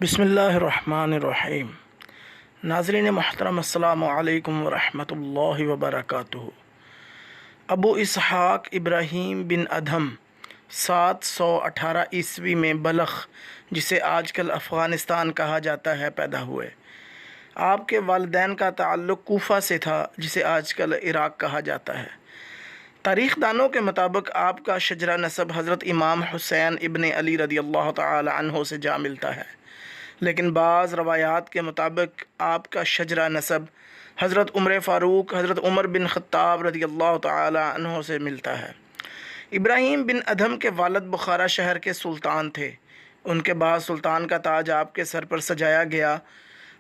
बिस्मिल्लाहिर्रहमानिर्रहीम। नाज़रीन मोहतरम, अस्सलामु अलैकुम वरहमतुल्लाहि वबरकातुहू। अबू इसहाक़ इब्राहीम बिन अदहम 718 ईस्वी में बलख, जिसे आजकल अफ़ग़ानिस्तान कहा जाता है, पैदा हुए। आपके वालिदैन का ताल्लुक़ कूफ़ा से था, जिसे आजकल इराक़ कहा जाता है। तारीख़ दानों के मुताबिक आपका शजरा नसब हज़रत इमाम हुसैन इब्न अली रदियल्लाहु तआला अन्हो से जा मिलता है, लेकिन बाज़ रवायात के मुताबिक आपका शजरा नसब हज़रत उमर फ़ारूक हज़रत उमर बिन ख़त्ताब रदियल्लाहु तआला अन्हो से मिलता है। इब्राहीम बिन अदहम के वालिद बुखारा शहर के सुल्तान थे। उनके बाद सुल्तान का ताज आपके सर पर सजाया गया।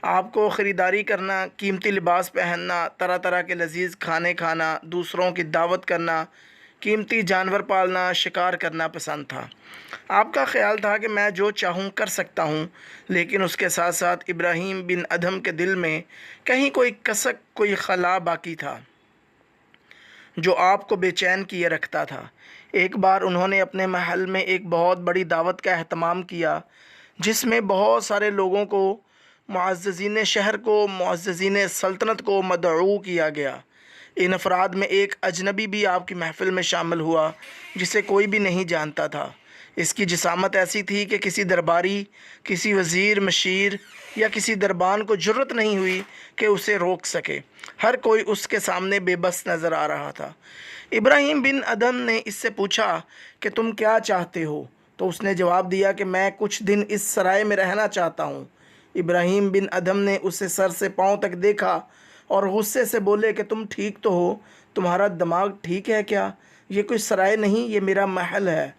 आपको ख़रीदारी करना, कीमती लिबास पहनना, तरह तरह के लजीज खाने खाना, दूसरों की दावत करना, कीमती जानवर पालना, शिकार करना पसंद था। आपका ख़्याल था कि मैं जो चाहूँ कर सकता हूँ, लेकिन उसके साथ साथ इब्राहीम बिन अदहम के दिल में कहीं कोई कसक, कोई खला बाकी था जो आपको बेचैन किए रखता था। एक बार उन्होंने अपने महल में एक बहुत बड़ी दावत का अहतमाम किया, जिसमें बहुत सारे लोगों को, मुअज़्ज़िज़ीन शहर को, मुअज़्ज़िज़ीन सल्तनत को मदऊ किया गया। इन अफराद में एक अजनबी भी आपकी महफ़िल में शामिल हुआ, जिसे कोई भी नहीं जानता था। इसकी जिसामत ऐसी थी कि किसी दरबारी, किसी वज़ीर, मशीर या किसी दरबान को जुर्रत नहीं हुई कि उसे रोक सके। हर कोई उसके सामने बेबस नज़र आ रहा था। इब्राहीम बिन अदहम ने इससे पूछा कि तुम क्या चाहते हो? तो उसने जवाब दिया कि मैं कुछ दिन इस सराय में रहना चाहता हूँ। इब्राहीम बिन अदहम ने उसे सर से पाँव तक देखा और गुस्से से बोले कि तुम ठीक तो हो? तुम्हारा दिमाग ठीक है क्या? ये कोई सराय नहीं, ये मेरा महल है।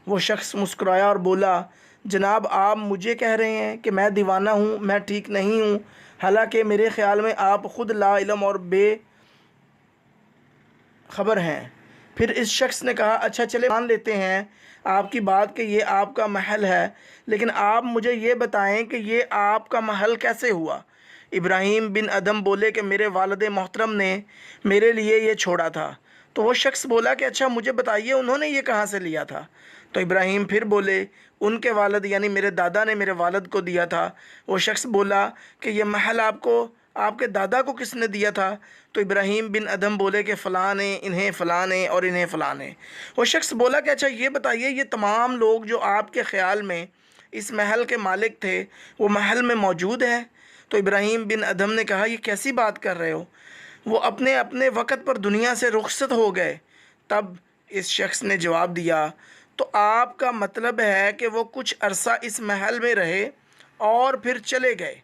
वो शख्स मुस्कुराया और बोला, जनाब, आप मुझे कह रहे हैं कि मैं दीवाना हूँ, मैं ठीक नहीं हूँ, हालांकि मेरे ख़्याल में आप ख़ुद ला इल्म और बेखबर हैं। फिर इस शख्स ने कहा, अच्छा चले मान लेते हैं आपकी बात कि ये आपका महल है, लेकिन आप मुझे ये बताएं कि ये आपका महल कैसे हुआ? इब्राहीम बिन अदहम बोले कि मेरे वालिद मोहतरम ने मेरे लिए ये छोड़ा था। तो वो शख्स बोला कि अच्छा मुझे बताइए, उन्होंने ये कहाँ से लिया था? तो इब्राहीम फिर बोले, उनके वालिद यानी मेरे दादा ने मेरे वालिद को दिया था। वो शख्स बोला कि ये महल आपको, आपके दादा को किसने दिया था? तो इब्राहीम बिन अदहम बोले कि फ़लाँ ने, इन्हें फ़लाँ ने और इन्हें फ़लाँ ने। वो शख्स बोला कि अच्छा ये बताइए, ये तमाम लोग जो आपके ख़्याल में इस महल के मालिक थे, वो महल में मौजूद हैं? तो इब्राहीम बिन अदहम ने कहा, ये कैसी बात कर रहे हो? वो अपने अपने वक़्त पर दुनिया से रुखसत हो गए। तब इस शख्स ने जवाब दिया, तो आपका मतलब है कि वो कुछ अरसा इस महल में रहे और फिर चले गए,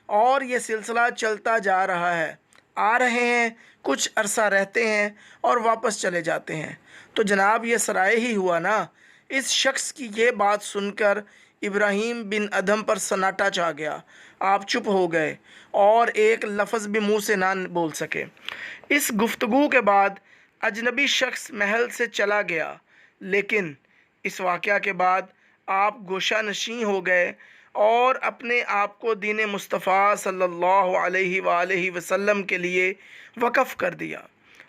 और ये सिलसिला चलता जा रहा है। आ रहे हैं, कुछ अरसा रहते हैं और वापस चले जाते हैं। तो जनाब, ये सराय ही हुआ ना? इस शख्स की ये बात सुनकर इब्राहीम बिन अदहम पर सन्नाटा छा गया। आप चुप हो गए और एक लफ्ज़ भी मुंह से ना बोल सके। इस गुफ्तगू के बाद अजनबी शख्स महल से चला गया, लेकिन इस वाक़या के बाद आप गोशा नशीं हो गए और अपने आप को दीन मुस्तफ़ा सल्लल्लाहु अलैहि वसल्लम के लिए वक़फ़ कर दिया।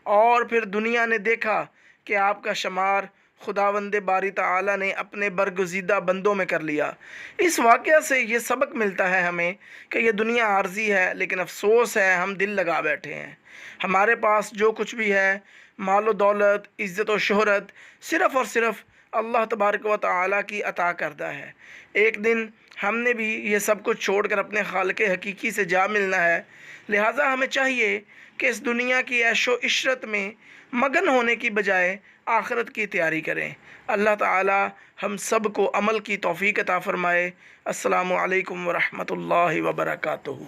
और फिर दुनिया ने देखा कि आपका शुमार खुदावंद बारी ताला ने अपने बरगुज़ीदा बंदों में कर लिया। इस वाक़या से ये सबक मिलता है हमें कि ये दुनिया आर्जी है, लेकिन अफसोस है हम दिल लगा बैठे हैं। हमारे पास जो कुछ भी है, मालो दौलत, इज़्ज़त और शोहरत, सिर्फ़ और सिर्फ़ अल्लाह तबारक व तआला की अता करदा है। एक दिन हमने भी ये सब कुछ छोड़कर अपने खालिक़ हकीकी से जा मिलना है। लिहाजा हमें चाहिए कि इस दुनिया की ऐशो इशरत में मगन होने की बजाय आखिरत की तैयारी करें। अल्लाह ताला हम सब को अमल की तौफ़ीक़ अता फ़रमाए। अस्सलामु अलैकुम व रहमतुल्लाहि व बरकातुहू।